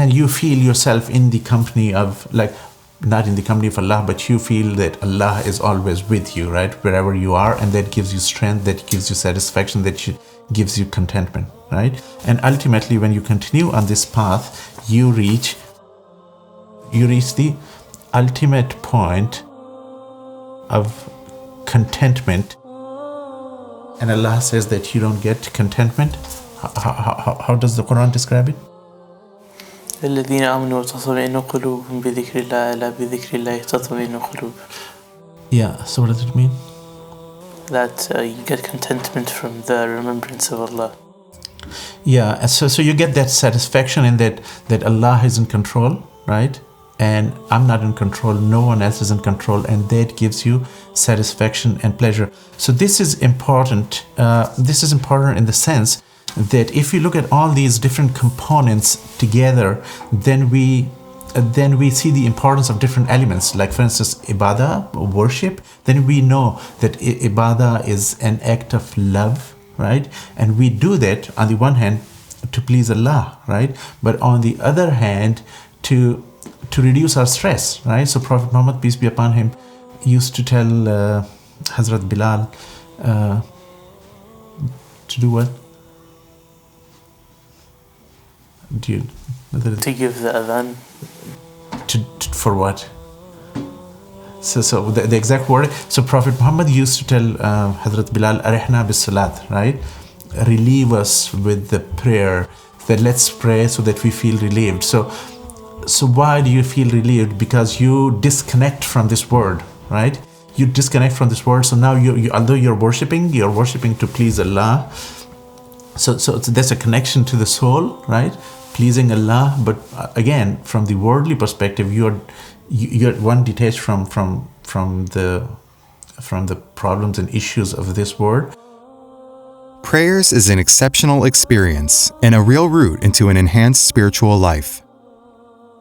then you feel yourself in the company of, like, not in the company of Allah, but you feel that Allah is always with you, right? Wherever you are, and that gives you strength, that gives you satisfaction, gives you contentment, right? And ultimately, when you continue on this path, you reach the ultimate point of contentment. And Allah says that you don't get contentment. How does the Quran describe it? الذين آمنوا وتطمئن قلوبهم بذكر الله ألا بذكر الله تطمئن القلوب. Yeah, so what does it mean? That you get contentment from the remembrance of Allah. Yeah, so you get that satisfaction in that Allah is in control, right? And I'm not in control, no one else is in control, and that gives you satisfaction and pleasure. So this is important. This is important in the sense that if you look at all these different components together, then we see the importance of different elements. Like, for instance, ibadah, worship. Then we know that ibadah is an act of love, right? And we do that on the one hand to please Allah, right? But on the other hand, to reduce our stress, right? So Prophet Muhammad, peace be upon him, used to tell Hazrat Bilal to do what? To give the adhan. For what? So the exact word. So Prophet Muhammad used to tell Hazrat Bilal, "Arihna bis salat," right? Relieve us with the prayer. That let's pray so that we feel relieved. So why do you feel relieved? Because you disconnect from this word, right? You disconnect from this word. So now although you're worshiping to please Allah. So there's a connection to the soul, right? Pleasing Allah, but again, from the worldly perspective, you're one detached from the problems and issues of this world. Prayers is an exceptional experience and a real route into an enhanced spiritual life.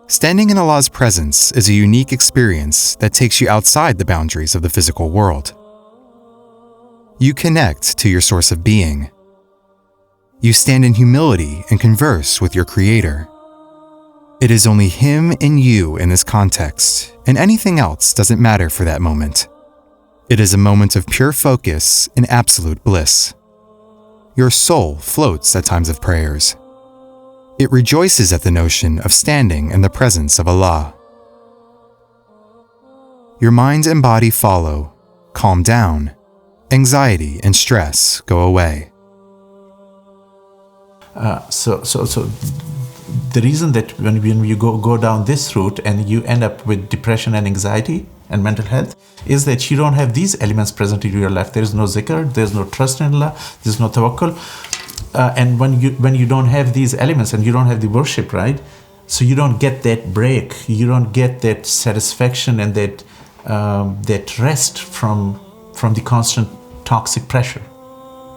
Standing in Allah's presence is a unique experience that takes you outside the boundaries of the physical world. You connect to your source of being. You stand in humility and converse with your Creator. It is only Him and you in this context, and anything else doesn't matter for that moment. It is a moment of pure focus and absolute bliss. Your soul floats at times of prayers. It rejoices at the notion of standing in the presence of Allah. Your mind and body follow, calm down, anxiety and stress go away. So the reason that when you go down this route and you end up with depression and anxiety and mental health is that you don't have these elements present in your life. There is no zikr, there's no trust in Allah, there's no tawakkul. And when you don't have these elements and you don't have the worship, right? So you don't get that break, you don't get that satisfaction and that rest from the constant toxic pressure.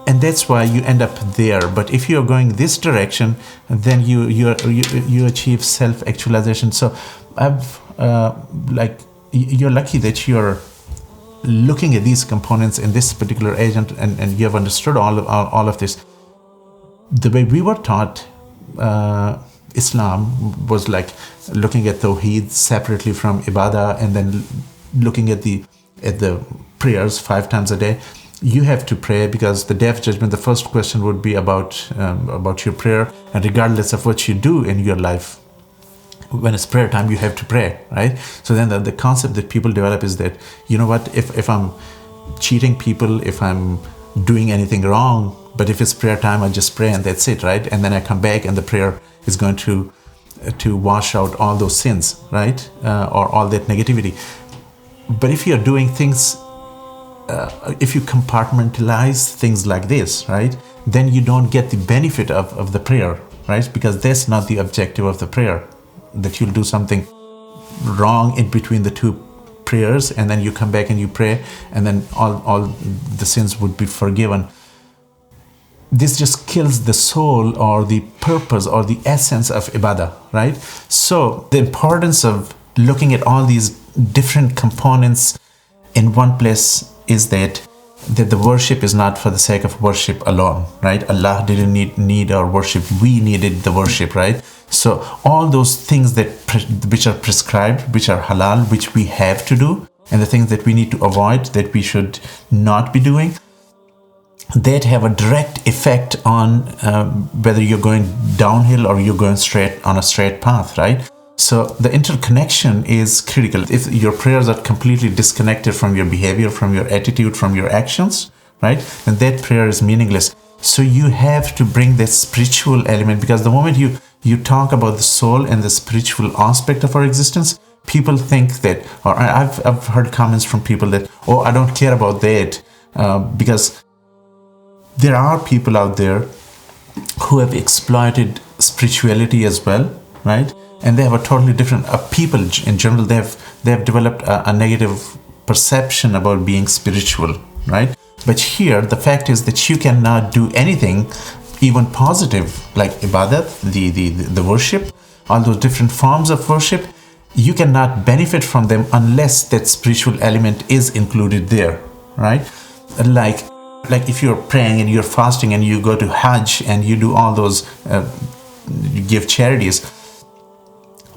And that's why you end up there. But if you're going this direction, then you achieve self-actualization. So you're lucky that you're looking at these components in this particular age and you have understood all of this. The way we were taught, Islam was like looking at Tawheed separately from Ibadah and then looking at the prayers 5 times a day. You have to pray because the Day of Judgment, the first question would be about your prayer, and regardless of what you do in your life, when it's prayer time, you have to pray, right? So then the concept that people develop is that, you know what, if I'm cheating people, if I'm doing anything wrong, but if it's prayer time, I just pray and that's it, right? And then I come back and the prayer is going to wash out all those sins, right? Or all that negativity. But if you're doing things, if you compartmentalize things like this, right, then you don't get the benefit of the prayer, right? Because that's not the objective of the prayer, that you'll do something wrong in between the two prayers and then you come back and you pray and then all the sins would be forgiven. This just kills the soul or the purpose or the essence of ibadah, right? So the importance of looking at all these different components in one place is that the worship is not for the sake of worship alone, right? Allah didn't need our worship. We needed the worship, right? So all those things which are prescribed, which are halal, which we have to do, and the things that we need to avoid, that we should not be doing, that have a direct effect on whether you're going downhill or you're going on a straight path, right? So the interconnection is critical. If your prayers are completely disconnected from your behavior, from your attitude, from your actions, right, then that prayer is meaningless. So you have to bring that spiritual element, because the moment you talk about the soul and the spiritual aspect of our existence, people think that, or I've heard comments from people that, oh, I don't care about that, because there are people out there who have exploited spirituality as well, right? And they have a totally different, people in general, they have developed a negative perception about being spiritual, right? But here, the fact is that you cannot do anything, even positive, like ibadat, the worship, all those different forms of worship, you cannot benefit from them unless that spiritual element is included there, right? Like if you're praying and you're fasting and you go to Hajj and you do all those, you give charities.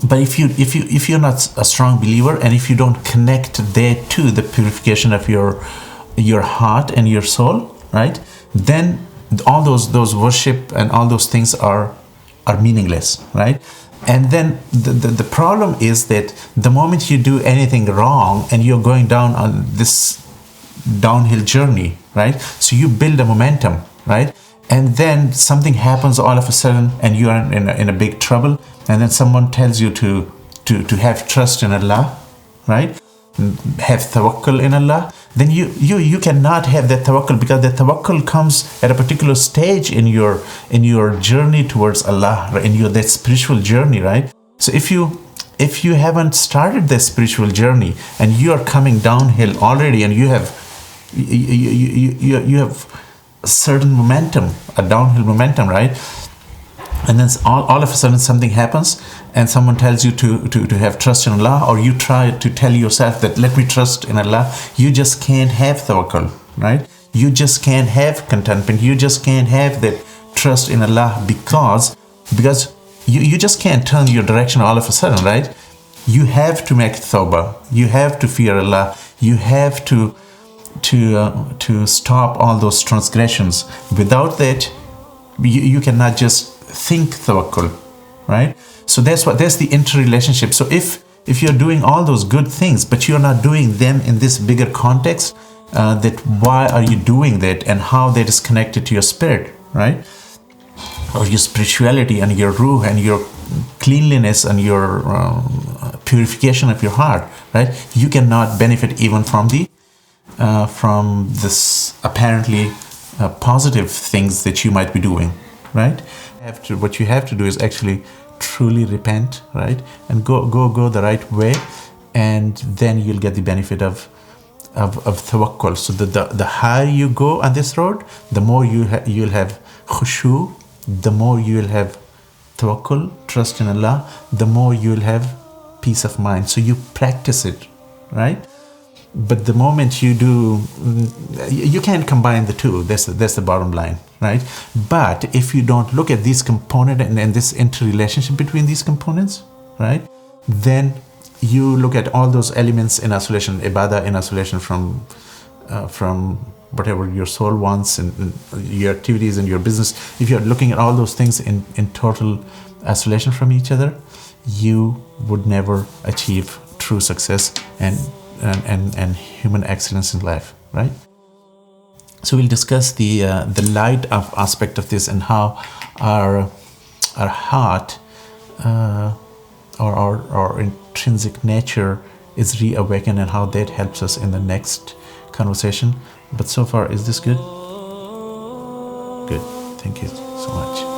But if you're not a strong believer, and if you don't connect that to the purification of your heart and your soul, right, then all those worship and all those things are meaningless, right? And then the problem is that the moment you do anything wrong and you're going down on this downhill journey, right, so you build a momentum, right, and then something happens all of a sudden and you are in a big trouble, and then someone tells you to have trust in Allah, right, have tawakkul in Allah, then you cannot have that tawakkul, because that tawakkul comes at a particular stage in your journey towards Allah, right? In that spiritual journey, right? So if you haven't started that spiritual journey and you are coming downhill already, and you have a certain momentum, a downhill momentum, right? And then all of a sudden something happens and someone tells you to have trust in Allah, or you try to tell yourself that let me trust in Allah, you just can't have tawakkul, right? You just can't have contentment, you just can't have that trust in Allah, because you just can't turn your direction all of a sudden, right? You have to make tawbah, you have to fear Allah, you have to stop all those transgressions. Without that, you cannot just think tawakkul, right? So that's the interrelationship. So if you're doing all those good things, but you're not doing them in this bigger context, that why are you doing that, and how that is connected to your spirit, right? Or your spirituality and your ruh and your cleanliness and your purification of your heart, right? You cannot benefit even from this apparently positive things that you might be doing, right? What you have to do is actually truly repent, right, and go the right way, and then you'll get the benefit of tawakkul. So the higher you go on this road, the more you'll have khushu, the more you'll have tawakkul, trust in Allah, the more you'll have peace of mind. So you practice it, right? But the moment you do, you can't combine the two. That's the bottom line, right? But if you don't look at these components and this interrelationship between these components, right, then you look at all those elements in isolation, ibadah in isolation from whatever your soul wants, and your activities and your business. If you're looking at all those things in total isolation from each other, you would never achieve true success and human excellence in life, right? So we'll discuss the light of aspect of this, and how our heart or our intrinsic nature is reawakened, and how that helps us in the next conversation. But so far, is this good? Good. Thank you so much.